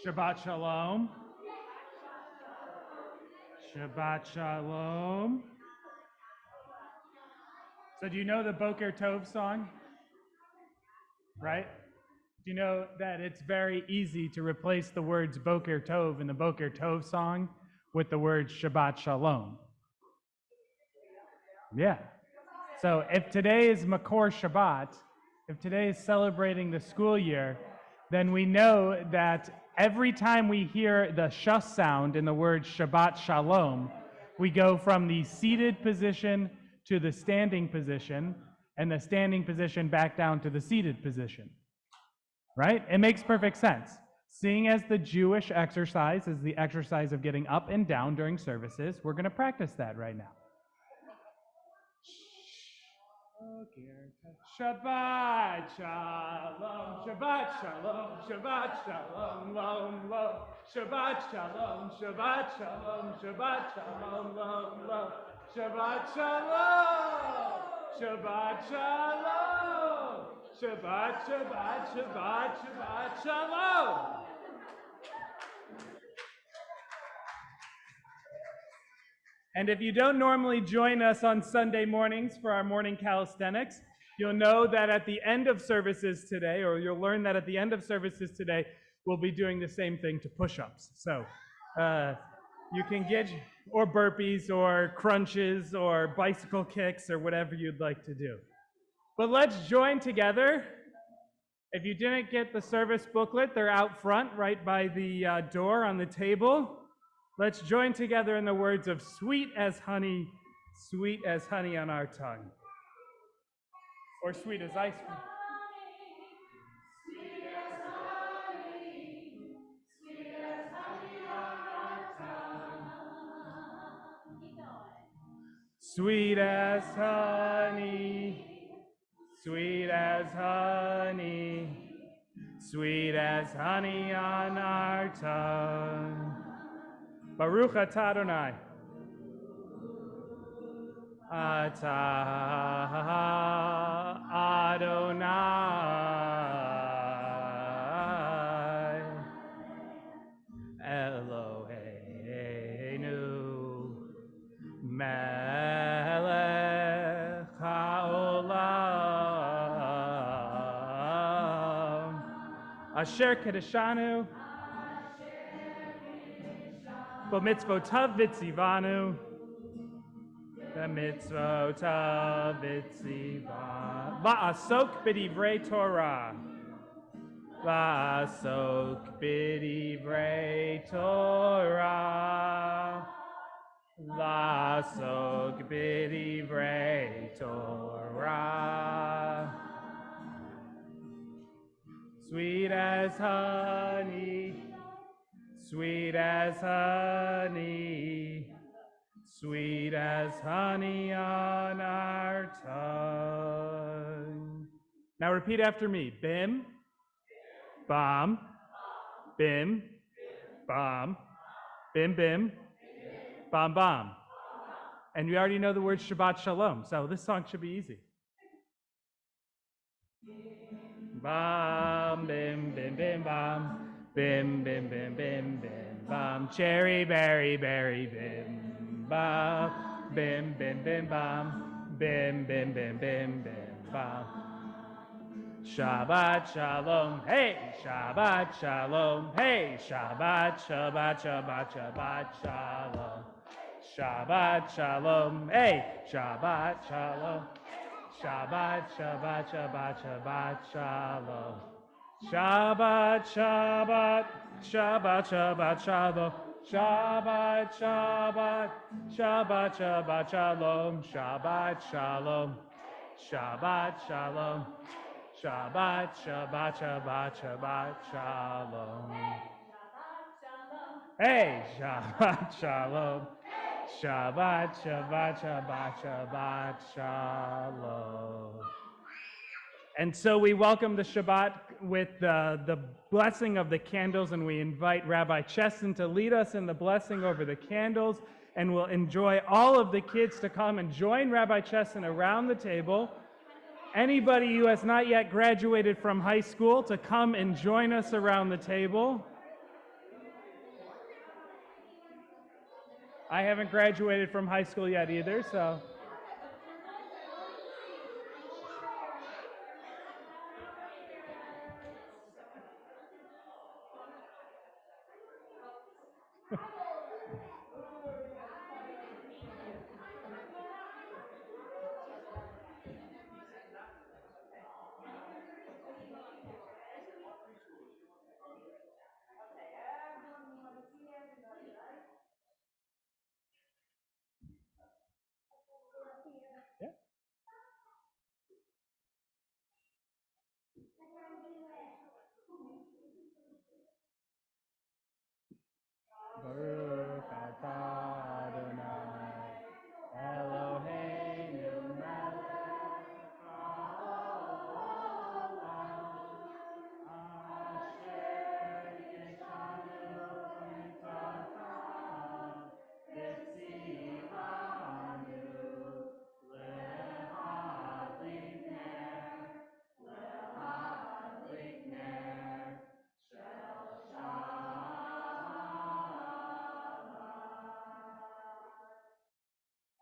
Shabbat Shalom. Shabbat Shalom. So do you know the Boker Tov song? Right? Do you know that it's very easy to replace the words Boker Tov in the Boker Tov song with the words Shabbat Shalom? Yeah. So if today is Makor Shabbat, if today is celebrating the school year, then we know that every time we hear the sh sound in the word Shabbat Shalom, we go from the seated position to the standing position, and the standing position back down to the seated position. Right? It makes perfect sense. Seeing as the Jewish exercise is the exercise of getting up and down during services, we're going to practice that right now. Shabbat Shalom, Shabbat Shalom, Shabbat Shalom, Lom, Lom. Shabbat Shalom, Shabbat Shalom, Shabbat Shalom, Lom, Lom. Shabbat Shalom, Shabbat Shalom, Shabbat, Shabbat, Shabbat, Shabbat Shalom. And if you don't normally join us on Sunday mornings for our morning calisthenics, you'll know that at the end of services today, or you'll learn that at the end of services today, we'll be doing the same thing to push-ups. So you can get, or burpees, or crunches, or bicycle kicks, or whatever you'd like to do. But let's join together. If you didn't get the service booklet, they're out front, right by the door on the table. Let's join together in the words of sweet as honey on our tongue. Or sweet as ice cream. Sweet as honey, sweet as honey, sweet as honey on our tongue. Baruch atah Adonai. Atah Adonai Eloheinu Melech haolam Asher kedeshanu B'mitzvotav vitzivanu, b'mitzvotav vitzivanu. La'asok b'divrei Torah. La'asok b'divrei Torah. La'asok b'divrei Torah. Sweet as honey. Sweet as honey, sweet as honey on our tongue. Now repeat after me. Bim, bam, bim, bam, bim, bim, bam, bam. And we already know the word Shabbat Shalom, so this song should be easy. Bam, bim, bim, bim, bam. Bim, bim, bim, bim, bim, bam. Cherry, berry, berry, bim, bam. Bim, bim, bim, bam. Bim, bim, bim, bim, bim, bam. Shabbat Shalom, hey, Shabbat Shalom, hey, Shabbat, Shabbat, Shabbat, Shabbat Shalom. Shabbat Shalom, hey, Shabbat Shalom. Shabbat, Shabbat, Shabbat, Shabbat Shalom. Shabbat, Shabbat, Shabbat, Shabbat, Shalom. Shabbat, Shabbat, Shabbat, Shabbat, Shalom. Shabbat, Shalom. Shabbat, Shalom. Shabbat, Shabbat, Shabbat, Shabbat, Shalom. Hey, Shabbat, Shalom. Shabbat, Shabbat, Shabbat, Shabbat, Shalom. And so we welcome the Shabbat with the blessing of the candles, and we invite Rabbi Chesson to lead us in the blessing over the candles, and we'll enjoy all of the kids to come and join Rabbi Chesson around the table. Anybody who has not yet graduated from high school to come and join us around the table. I haven't graduated from high school yet either, so. Yeah. Baruch atah Adonai Eloheinu melech haolam asher yeshanu mitzotav v'tzivanu lehadlik ner shel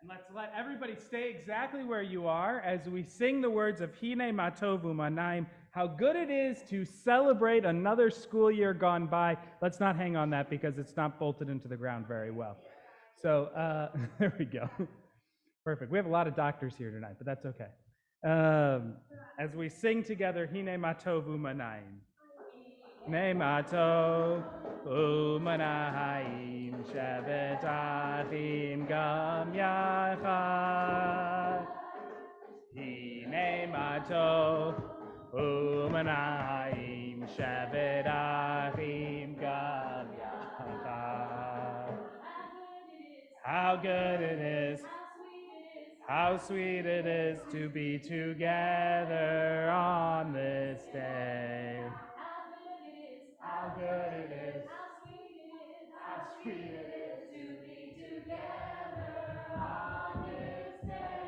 And let everybody stay exactly where you are as we sing the words of Hine Matovu Manaim. How good it is to celebrate another school year gone by. Let's not hang on that because it's not bolted into the ground very well. So there we go. Perfect. We have a lot of doctors here tonight, but that's okay. As we sing together, Hine Matovu Manaim. Hine Matovu Manaim Shevet Achim Gam Yachad. Hine Matovu Manaim Shevet Achim Gam Yachad. How good it is. How sweet it is to be together on this day. How good it is. How sweet it is to be together on this day.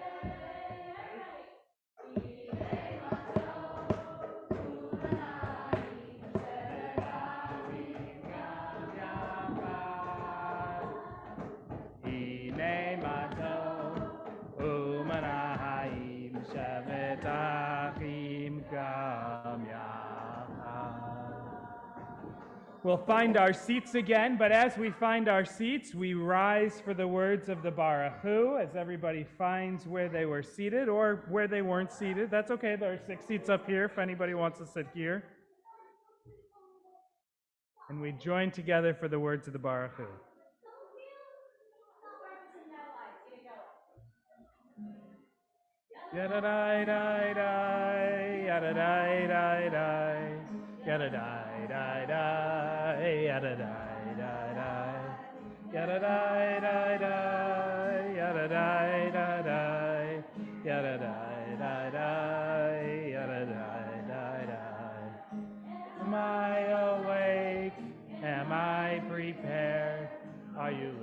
We'll find our seats again, but as we find our seats, we rise for the words of the Baruch Hu, as everybody finds where they were seated or where they weren't seated. That's okay, there are 6 seats up here if anybody wants to sit here. And we join together for the words of the Baruch Hu. Yada-dai-dai-dai, yada-dai-dai-dai, yada-dai-dai-dai, yada-dai-dai-dai, yada-dai-dai-dai, yada-dai-dai-dai, yada-dai-dai-dai, yada-dai-dai-dai. Am I awake? Am I prepared? Are you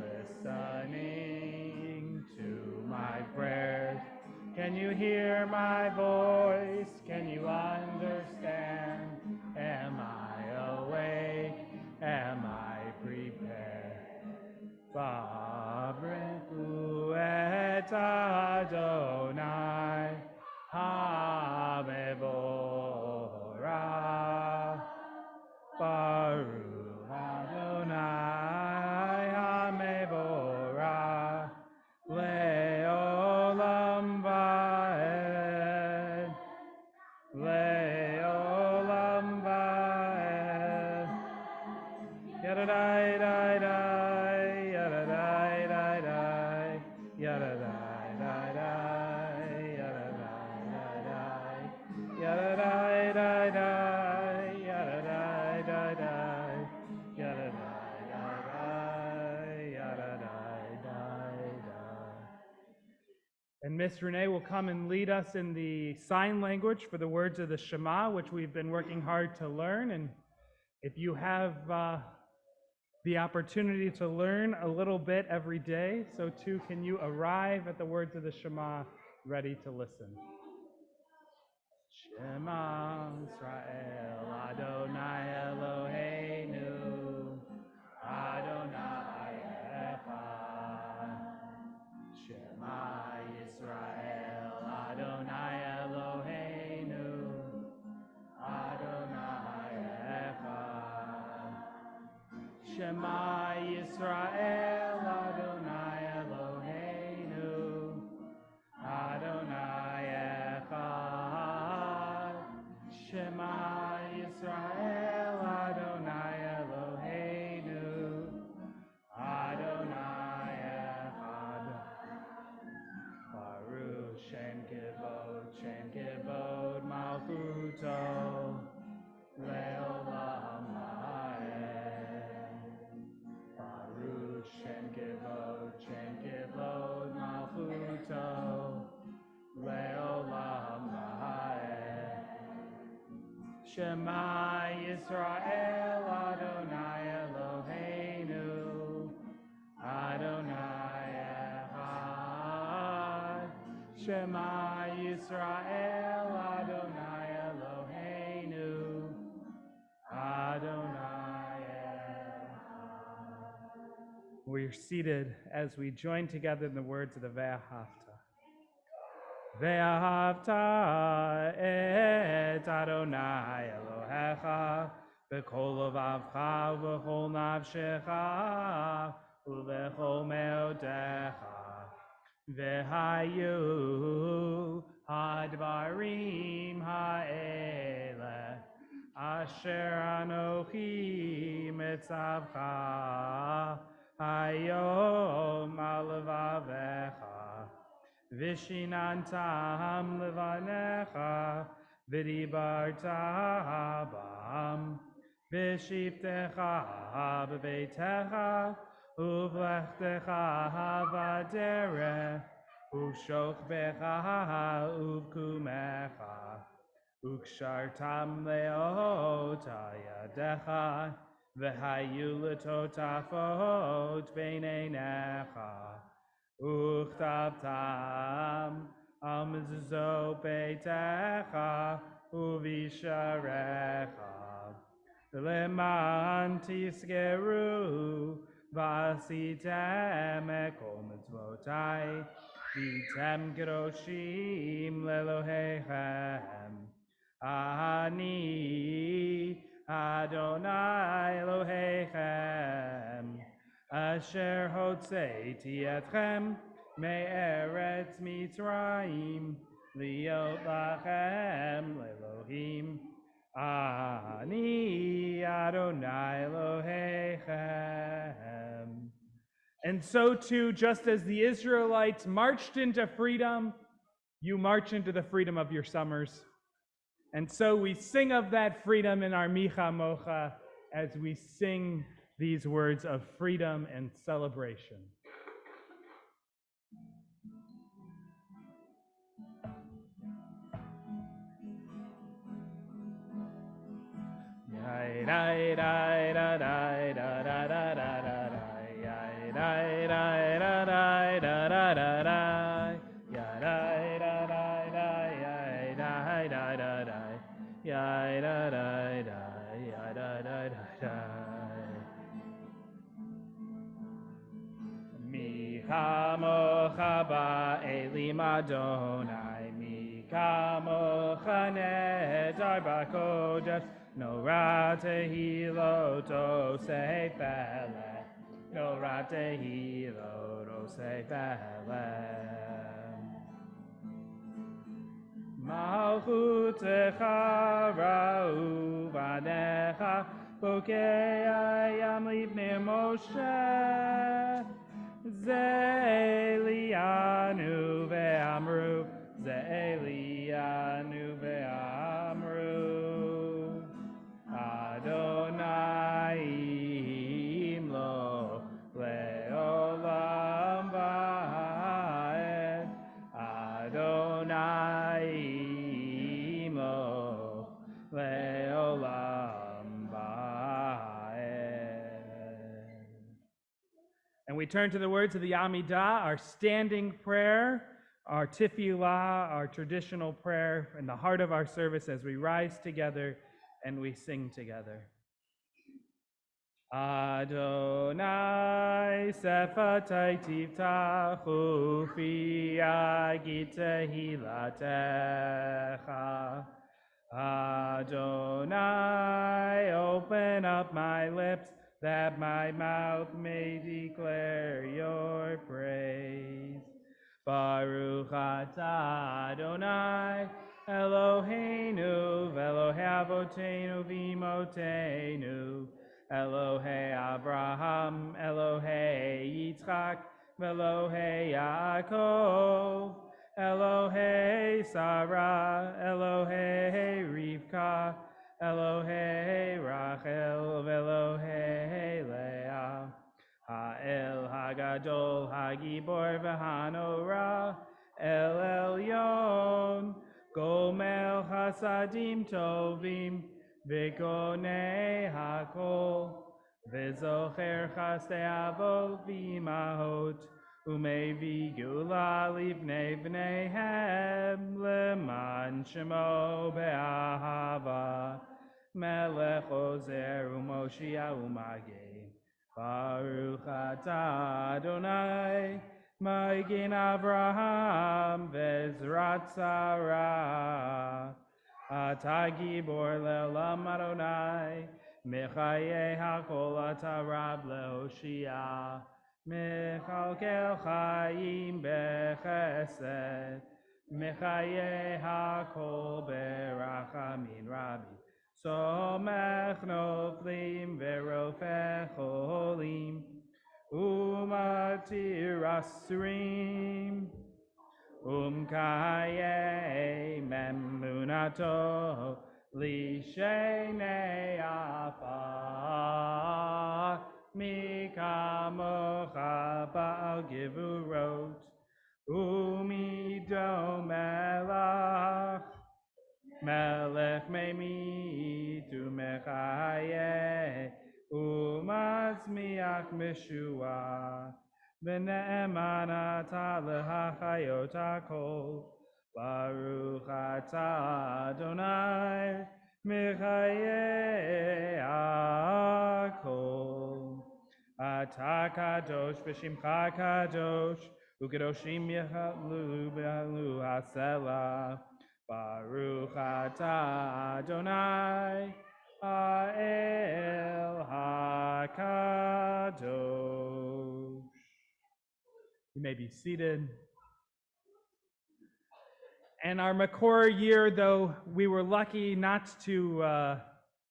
listening to my prayers? Can you hear my voice? Can you understand? Am I awake? Am I prepared? Vabrechu et Adonai HaMevorach. Baruch Adonai HaMevorach Le'olam va'ed. Le'olam va'ed. Yada-dai-dai-dai, yada-dai-dai-dai, yada-dai-dai-dai, yada-dai-dai-dai, yada-dai-dai-dai, yada-dai-dai-dai, yada-dai-dai-dai, yada-dai-dai-dai. And Miss Renee will come and lead us in the sign language for the words of the Shema, which we've been working hard to learn. And if you have the opportunity to learn a little bit every day, so too can you arrive at the words of the Shema ready to listen. Shema Israel, Adonai Eloheinu, Adonai Echad. Shema Yisrael, Adonai Eloheinu, Adonai Echad. Shema Yisrael, Adonai Eloheinu, Adonai Echad. Baruch Shem Kivod Malchuto, Leolam Haed. Baruch Shem Kivod Malchuto, Leolam Haed. Shema Yisrael, Adonai Eloheinu, Adonai Echad. Shema Yisrael, Adonai Eloheinu, Adonai Echad. We're seated as we join together in the words of the Ve'ahavta. Ve'ahavta et Adonai Elohecha b'kol levavcha u'b'chol nafshecha u'b'chol me'odecha ve'hayu hadvarim ha'ele asher anochi mitzavcha hayom al levavecha Vishinantam levanecha, v'dibarta bam, v'shiftecha b'beitecha, uv'lechtecha v'derech, u'shokbecha uv'kumecha, u'kshartam leota yadecha, v'hayu letotafot b'neinecha. Uchtabtam amzo beitecha uvisharecha leman tisgeru vasitem ekol mitzvotai vitem kedoshim lelohechem ani Adonai Elohechem Asher hotzeiti etchem me'eretz Mitzrayim liot lachem le'Elohim ani Adonai Elohechem. And so too, just as the Israelites marched into freedom, you march into the freedom of your summers. And so we sing of that freedom in our Micha Mocha as we sing these words of freedom and celebration. Kamocha ba'elim Adonai, mi kamocha nedar b'kodesh, nora tehilot osei pelech, nora tehilot osei pelech. Malchutecha ra'u vanecha, bokei ayam livnei Moshe. Ze'elianu ve'amru, Ze'elianu ve'amru, Adonai imlo le'olam va'ed, Adonai imlo le'olam va'ed. And we turn to the words of the Amidah, our standing prayer, our tefillah, our traditional prayer in the heart of our service as we rise together and we sing together. Adonai sefatai tiftachu fi agitehilatecha. Adonai, open up my lips, that my mouth may declare your praise. Baruch atah Adonai Eloheinu v'Elohei Avotenu v'Imotenu Elohei Abraham Elohei Yitzchak v'Elohei Yaakov Elohei Sarah Elohei Rivka Elohei Rachel v'Elohei Leah Ha'el Hagadol Hagibor v'Hanora El Elyon Gomel Chasadim Tovim V'Konei Hakol V'Zocher Chasdei Avot V'Imahot Umevi Gula Livnei Bneihem Leman Shemo Be'ahava Melech Ozer Umoshia Umageh Baruch atah Adonai Magen Avraham Vezrat Sarah Atah Gibor Le'olam Adonai Mechayeh HaKol Atah Rab Le'Hoshia Mechalkel Chaim Bechesed Mechayeh HaKol Berachamin Rabbi Somech noflim verofech cholim umatir asurim umkaye memunato lishenei afar mikamocha ba'al gevurot umidom melach Melech Meimit Umechaye Umatzmiach Meshua V'ne'eman Atah L'Hachayot HaKol Baruch Atah Adonai Mechaye HaKol Atah Kadosh V'Shimcha Kadosh U'Kadoshim Yechalu B'Halu HaSelah Baruch atah Adonai Ha'el HaKadosh. You may be seated. And our Makor year, though we were lucky not to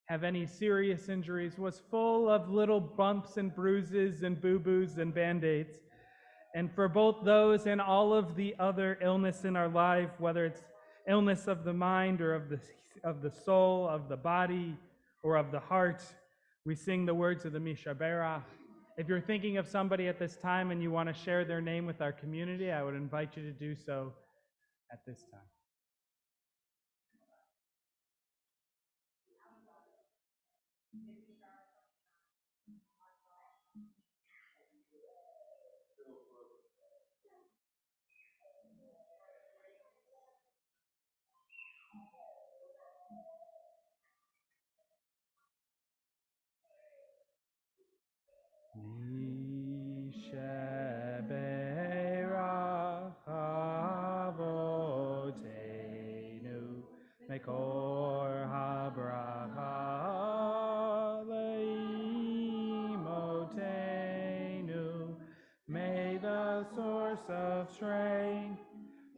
have any serious injuries, was full of little bumps and bruises and boo-boos and band-aids. And for both those and all of the other illness in our life, whether it's illness of the mind or of the soul, of the body, or of the heart, we sing the words of the Mishaberach. If you're thinking of somebody at this time and you want to share their name with our community, I would invite you to do so at this time. Mishaberach Avotenu Mekor habracha leimotenu. May the source of strength,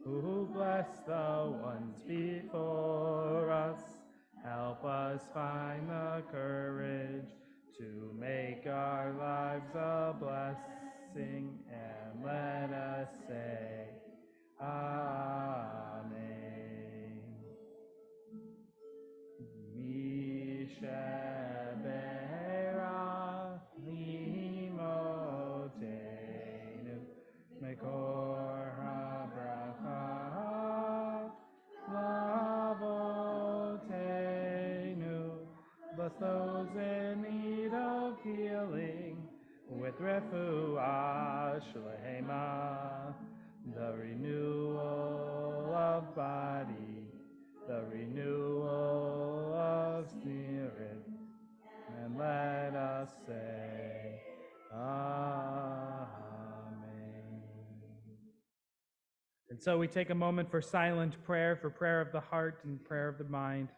who bless the ones before us, help us find the courage to make our lives a blessing, and let us say, Amen. Mishaberach limotenu mekor habracha lavotenu. Bless those in need of healing with refuah shlema, the renewal of body, the renewal of spirit, and let us say, Amen. And so we take a moment for silent prayer, for prayer of the heart and prayer of the mind.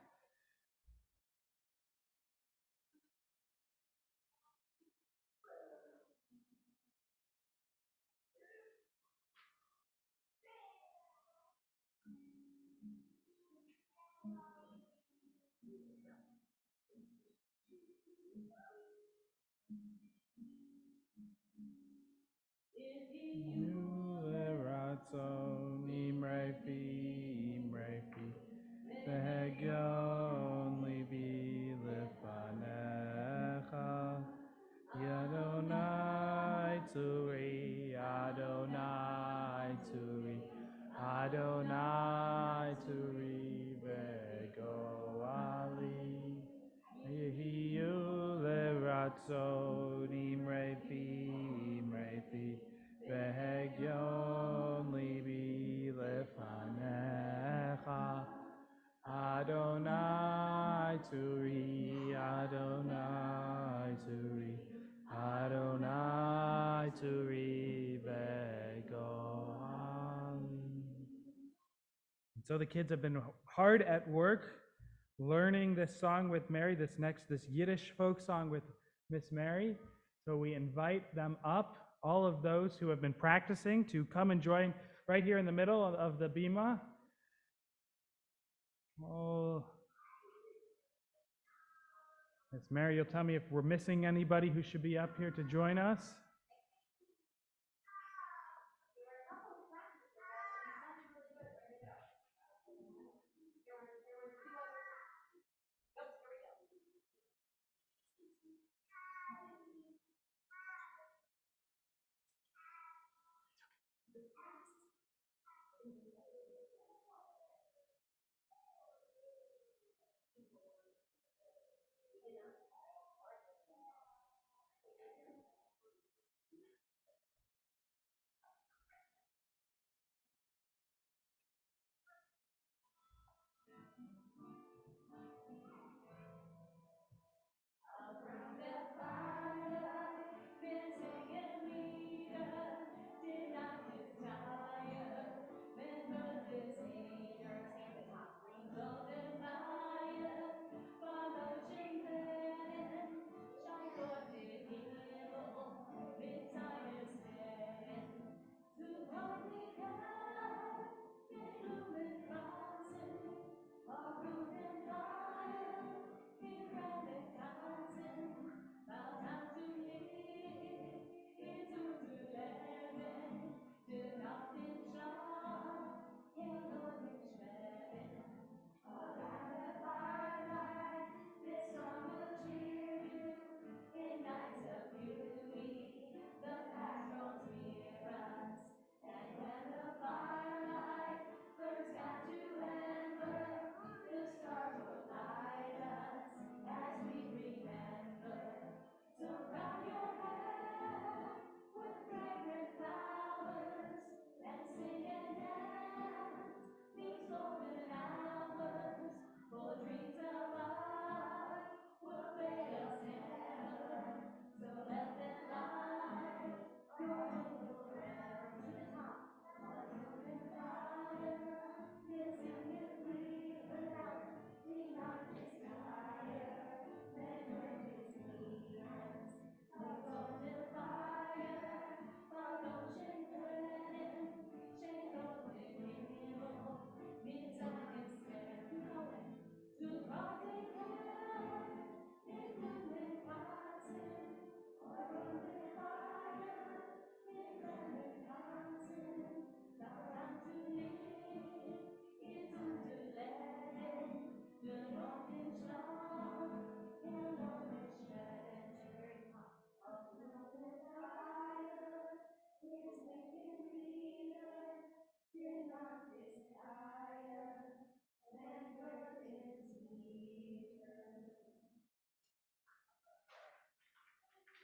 Adonai Turi, Adonai Turi, Adonai Turi Begoan. So the kids have been hard at work learning this song with Mary, this Yiddish folk song with Miss Mary. So we invite them up, all of those who have been practicing, to come and join right here in the middle of the bima. Oh, Miss Mary, you'll tell me if we're missing anybody who should be up here to join us.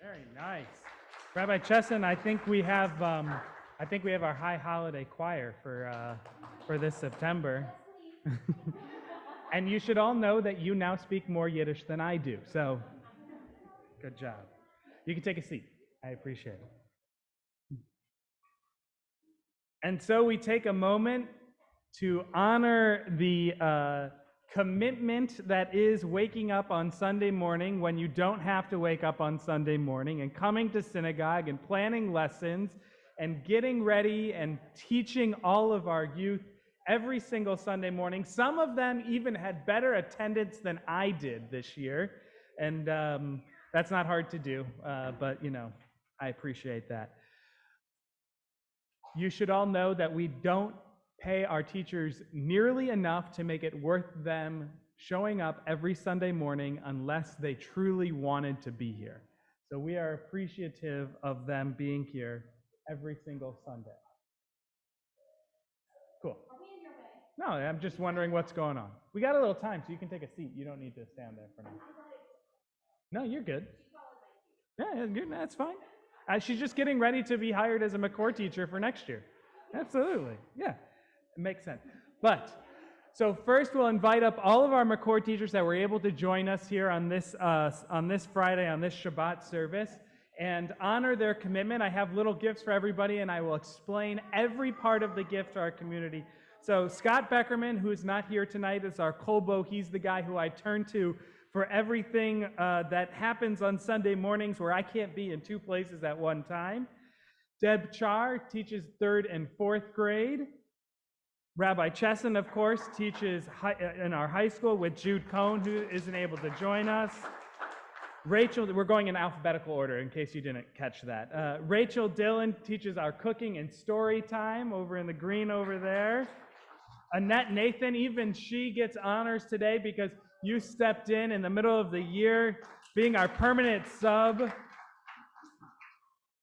Very nice. Rabbi Chesson, I think we have our high holiday choir for this September. And you should all know that you now speak more Yiddish than I do. So good job. You can take a seat. I appreciate it. And so we take a moment to honor the commitment that is waking up on Sunday morning when you don't have to wake up on Sunday morning, and coming to synagogue and planning lessons and getting ready and teaching all of our youth every single Sunday morning. Some of them even had better attendance than I did this year, and that's not hard to do, but I appreciate that. You should all know that we don't pay our teachers nearly enough to make it worth them showing up every Sunday morning unless they truly wanted to be here. So we are appreciative of them being here every single Sunday. Cool. Are we in your way? No, I'm just wondering what's going on. We got a little time, so you can take a seat. You don't need to stand there for now. No, you're good. Yeah, that's fine. She's just getting ready to be hired as a McCourt teacher for next year. Absolutely. Yeah, it makes sense. But So first, we'll invite up all of our McCord teachers that were able to join us here on this Friday, on this Shabbat service, and honor their commitment. I have little gifts for everybody, and I will explain every part of the gift to our community. So Scott Beckerman, who is not here tonight, is our Kolbo. He's the guy who I turn to for everything that happens on Sunday mornings where I can't be in two places at one time. Deb Char teaches 3rd and 4th grade. Rabbi Chesson, of course, teaches in our high school with Jude Cohn, who isn't able to join us. Rachel, we're going in alphabetical order in case you didn't catch that. Rachel Dillon teaches our cooking and story time over in the green over there. Annette Nathan, even she gets honors today because you stepped in the middle of the year, being our permanent sub.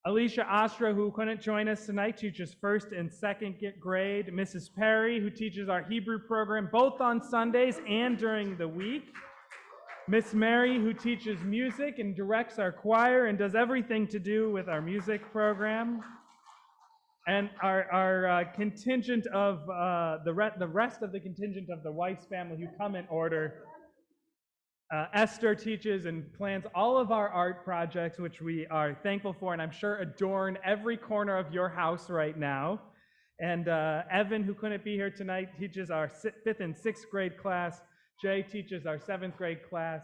Alicia Ostra, who couldn't join us tonight, teaches 1st and 2nd grade. Mrs. Perry, who teaches our Hebrew program both on Sundays and during the week. Miss Mary, who teaches music and directs our choir and does everything to do with our music program. And our contingent of the rest of the contingent of the Weiss family who come in order. Esther teaches and plans all of our art projects, which we are thankful for, and I'm sure adorn every corner of your house right now. And Evan, who couldn't be here tonight, teaches our 5th and 6th grade class. Jay teaches our 7th grade class,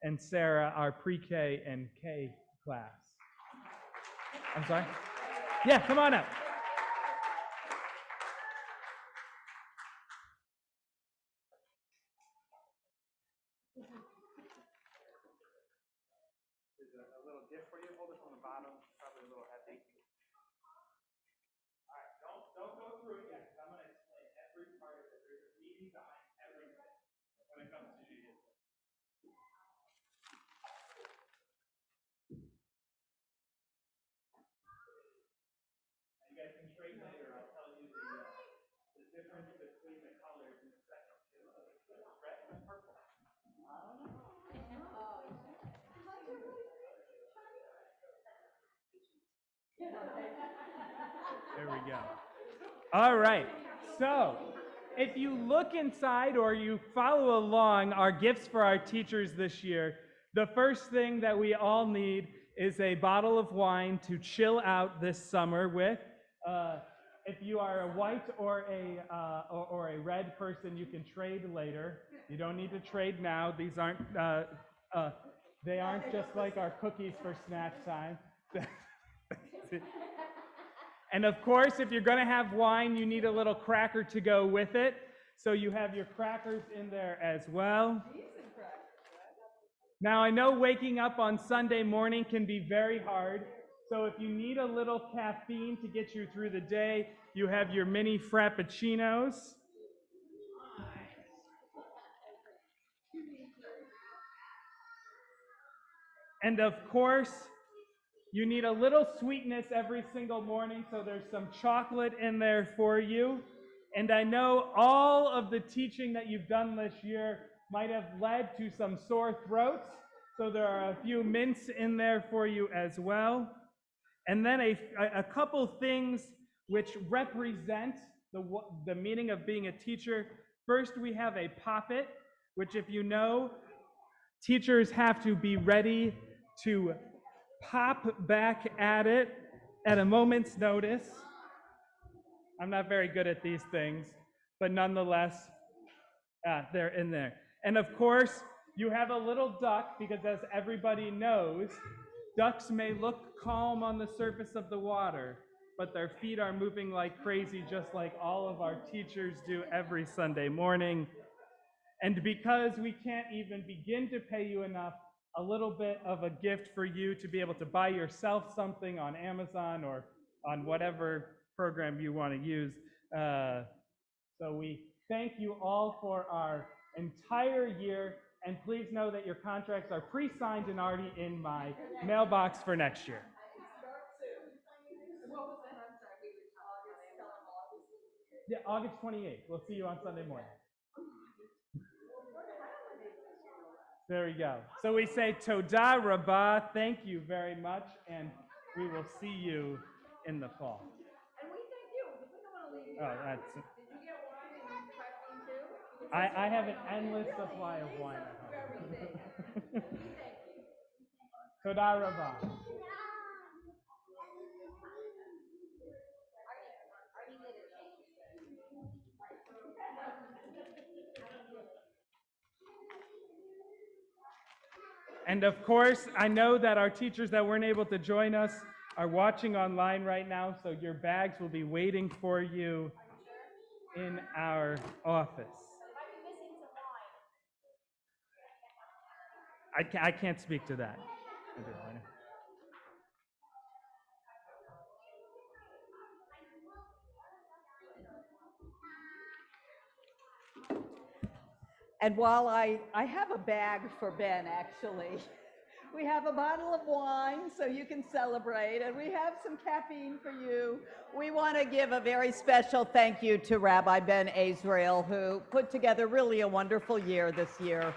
and Sarah, our pre-K and K class. I'm sorry? Yeah, come on up. Gift for you. Hold it on the bottom. Probably a little heavy. All right, don't go through it yet, because I'm going to explain every part of it. There's a meaning behind everything when it comes to Judaism. You guys can trade later. I'll tell you the difference between the colors in a second. Red and purple. I don't know. There we go. All right. So, if you look inside or you follow along our gifts for our teachers this year, the first thing that we all need is a bottle of wine to chill out this summer with. If you are a white or a red person, you can trade later. You don't need to trade now. These aren't they aren't just like our cookies for snack time. And of course, if you're going to have wine, you need a little cracker to go with it. So you have your crackers in there as well. Now, I know waking up on Sunday morning can be very hard. So if you need a little caffeine to get you through the day, you have your mini frappuccinos. And of course, you need a little sweetness every single morning, so there's some chocolate in there for you. And I know all of the teaching that you've done this year might have led to some sore throats, so there are a few mints in there for you as well. And then a couple things which represent the meaning of being a teacher. First, we have a poppet, which if you know, teachers have to be ready to pop back at it at a moment's notice. I'm not very good at these things, but nonetheless, they're in there. And of course, you have a little duck, because as everybody knows, ducks may look calm on the surface of the water, but their feet are moving like crazy, just like all of our teachers do every Sunday morning. And because we can't even begin to pay you enough, a little bit of a gift for you to be able to buy yourself something on Amazon or on whatever program you want to use. So we thank you all for our entire year, and please know that your contracts are pre-signed and already in my mailbox for next year. Yeah, August 28th. We'll see you on Sunday morning. There we go. So we say Todah Rabbah, thank you very much, and we will see you in the fall. And we thank you, because we don't want to leave you. Oh, that's... Did you get wine and caffeine too? I have an endless supply of wine at home. Toda Rabah. And of course, I know that our teachers that weren't able to join us are watching online right now, so your bags will be waiting for you in our office. I can't speak to that. And while I have a bag for Ben, actually, we have a bottle of wine so you can celebrate, and we have some caffeine for you. We want to give a very special thank you to Rabbi Ben Azrael, who put together really a wonderful year this year.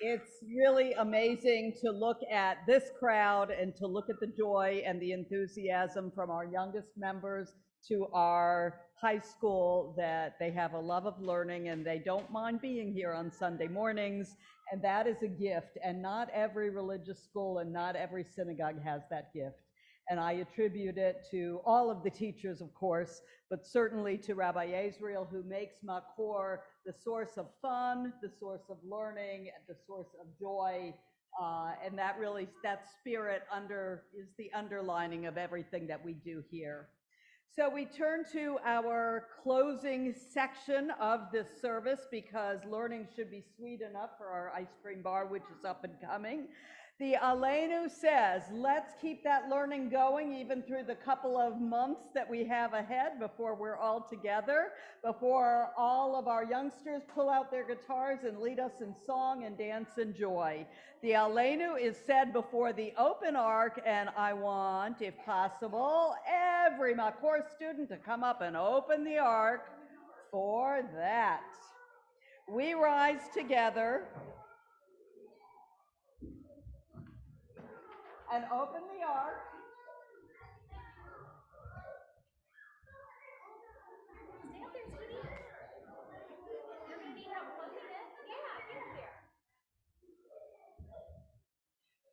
It's really amazing to look at this crowd and to look at the joy and the enthusiasm from our youngest members to our high school, that they have a love of learning and they don't mind being here on Sunday mornings. And that is a gift. And not every religious school and not every synagogue has that gift. And I attribute it to all of the teachers, of course, but certainly to Rabbi Azrael, who makes Makor the source of fun, the source of learning, the source of joy. And that spirit is the underlining of everything that we do here. So we turn to our closing section of this service, because learning should be sweet enough for our ice cream bar, which is up and coming. The Aleinu says, let's keep that learning going even through the couple of months that we have ahead before we're all together, before all of our youngsters pull out their guitars and lead us in song and dance and joy. The Aleinu is said before the open ark, and I want, if possible, every Makor student to come up and open the ark for that. We rise together and open the ark. Stay up there, sweetie. You're going to need help closing it? Yeah, get here.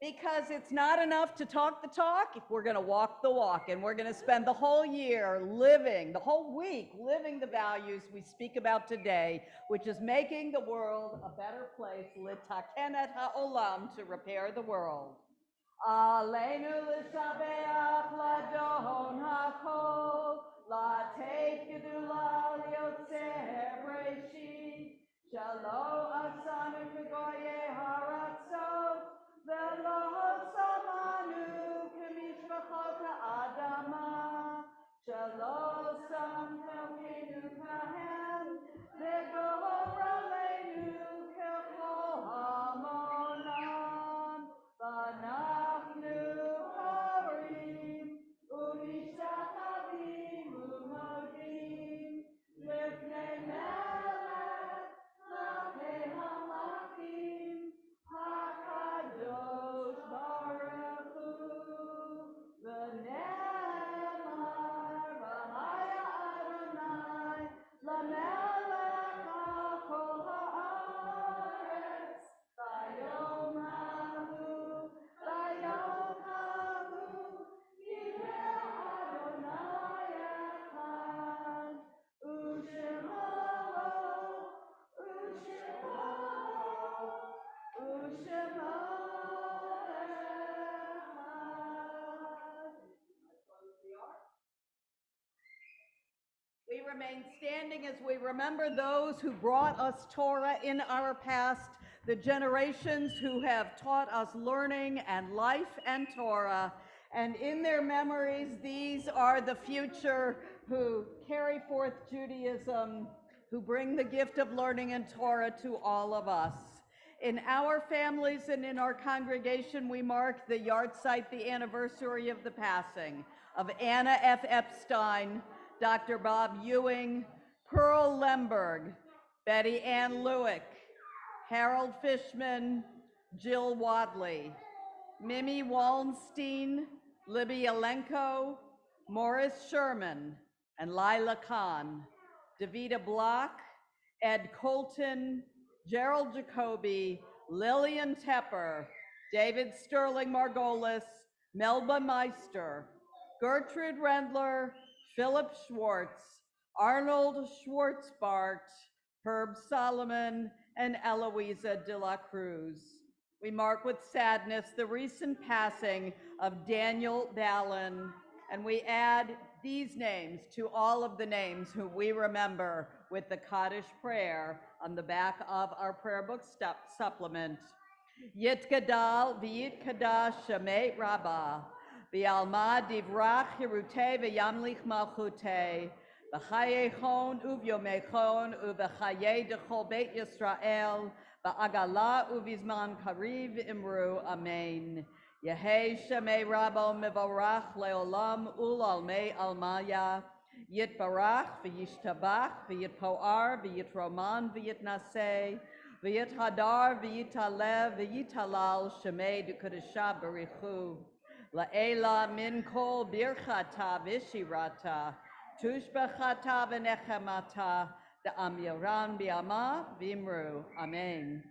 Because it's not enough to talk the talk, we're going to walk the walk, and we're going to spend the whole year the whole week living the values we speak about today, which is making the world a better place, litaken et ha'olam, to repair the world. Aleinu l'sabeach ladon hakol, lateit gedula liotzer breshit, shalom asanu k'goyei haratzot, velo samanu k'mishpachot ha'adama, shalom sam elkeinu kahem, v'gohor aleinu k'chol hamonam, v'anachnu korim u'mishtachavim u'modim lifnei melech malkei hamalkim hakadosh baruch hu v'ne'emar v'haya Adonai lamelech al kol ha'aretz vayom hahu yireh Adonai echad u'shemo echad. We remain standing as we remember those who brought us Torah in our past, the generations who have taught us learning and life and Torah. And in their memories, these are the future who carry forth Judaism, who bring the gift of learning and Torah to all of us. In our families and in our congregation, we mark the yahrzeit, the anniversary of the passing of Anna F. Epstein, Dr. Bob Ewing, Pearl Lemberg, Betty Ann Lewick, Harold Fishman, Jill Wadley, Mimi Wallenstein, Libby Alenko, Morris Sherman, and Lila Khan. Davida Block, Ed Colton, Gerald Jacoby, Lillian Tepper, David Sterling Margolis, Melba Meister, Gertrude Rendler, Philip Schwartz, Arnold Schwartzbart, Herb Solomon, and Eloisa de la Cruz. We mark with sadness the recent passing of Daniel Ballin, and we add these names to all of the names who we remember with the Kaddish prayer on the back of our prayer book supplement. Yit Gadal v'yit Kadash Shemei Rabbah, v'alma divrach hirute v'yamlich malchute, v'chayechon uvyomechon uv'chaye dechol beit Yisrael, v'agala uvizman kariv imru, amen. Yehei Shemei Rabbo mevorach leolam ulalmei almaya, yitbarach v'yishtabach v'yitpoar v'yitroman v'yitnaseh, v'yithadar v'yitalev v'yitalal Shemei d'Kodesha barichu, la'ela min kol birchata v'shirata, tushbechata v'nechemata, da'amiran bi'ama v'imru, amen.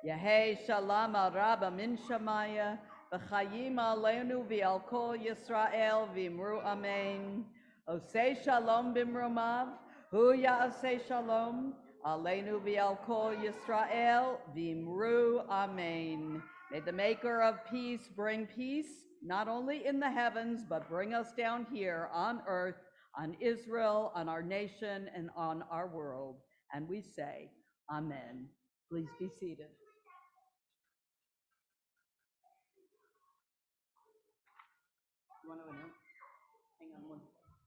Yehei shalom al rabba min shamaya, v'chayim aleinu v'al kol Yisrael v'imru, amen. Osei shalom b'mromav, hu ya'asei shalom, aleinu v'al kol Yisrael v'imru, amen. May the maker of peace bring peace, not only in the heavens, but bring us down here on earth, on Israel, on our nation, and on our world. And we say, amen. Please be seated. You want to announce? Hang on one second.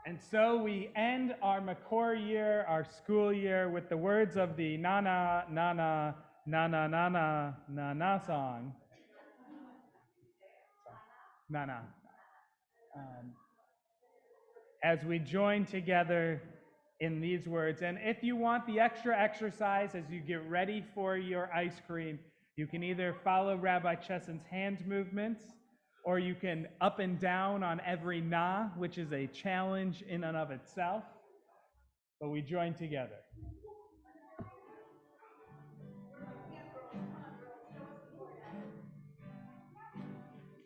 And so we end our Makor year, our school year, with the words of the Nana, Nana, Nana, Nana, Nana song. Nana. As we join together in these words. And if you want the extra exercise as you get ready for your ice cream, you can either follow Rabbi Cheson's hand movements, or you can up and down on every na, which is a challenge in and of itself. But we join together.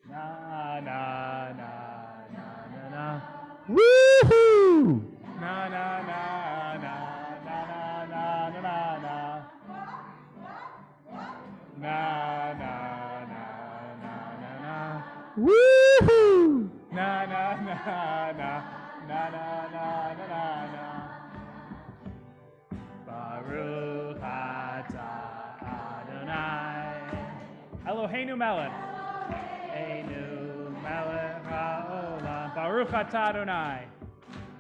Na, na, na, na, na, na. Woohoo! Na, na, na, na, na, na, na, na, na. Na, na, na, na, na, na. Woohoo! Na, na, na, na, na, na, na, na, na, na. Baruch atah Adonai Eloheinu melech Einu melech haolam. Baruch atah Adonai.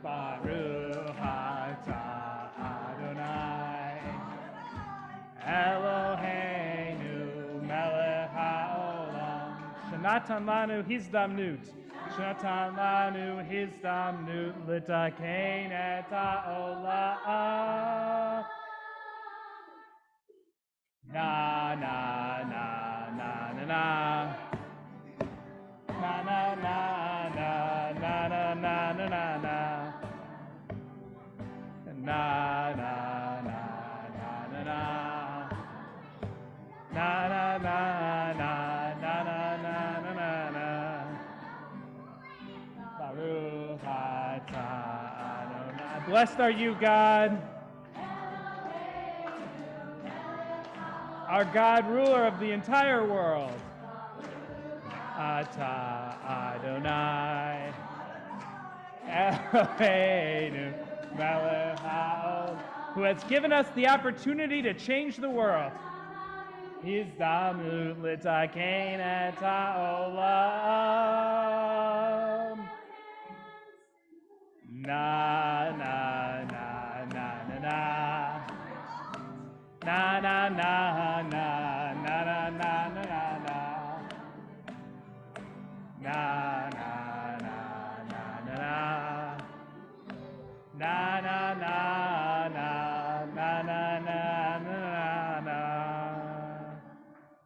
Baruch atah Adonai Eloheinu melech haolam. Shenatan lanu hizdamnut. Shenatan lanu hizdamnut litakein et ha'olam. Na na na na na na. Na na na na na na na na na na. Na na na na na na. Na na na na na na na na na. Baruch atah Adonai. Blessed are you, God, our God, ruler of the entire world. Atah Adonai Eloheinu melech haolam, who has given us the opportunity to change the world. Hizdamnut litakein et ha'olam. Na na na na na na. Na na na na na na na na na. Na na na na na na. Na na na na na na na na na.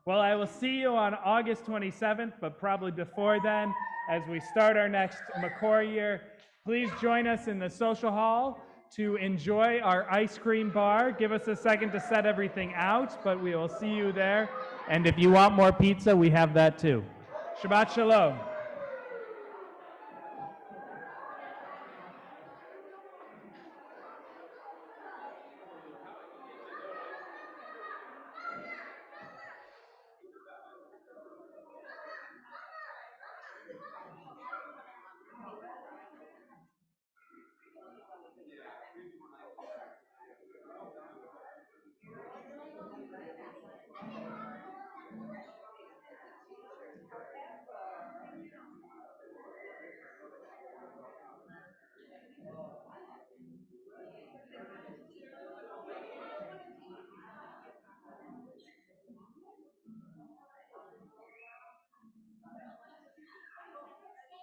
Well, I will see you on August 27th, but probably before then, as we start our next Makor year. Please join us in the social hall to enjoy our ice cream bar. Give us a second to set everything out, but we will see you there. And if you want more pizza, we have that too. Shabbat Shalom.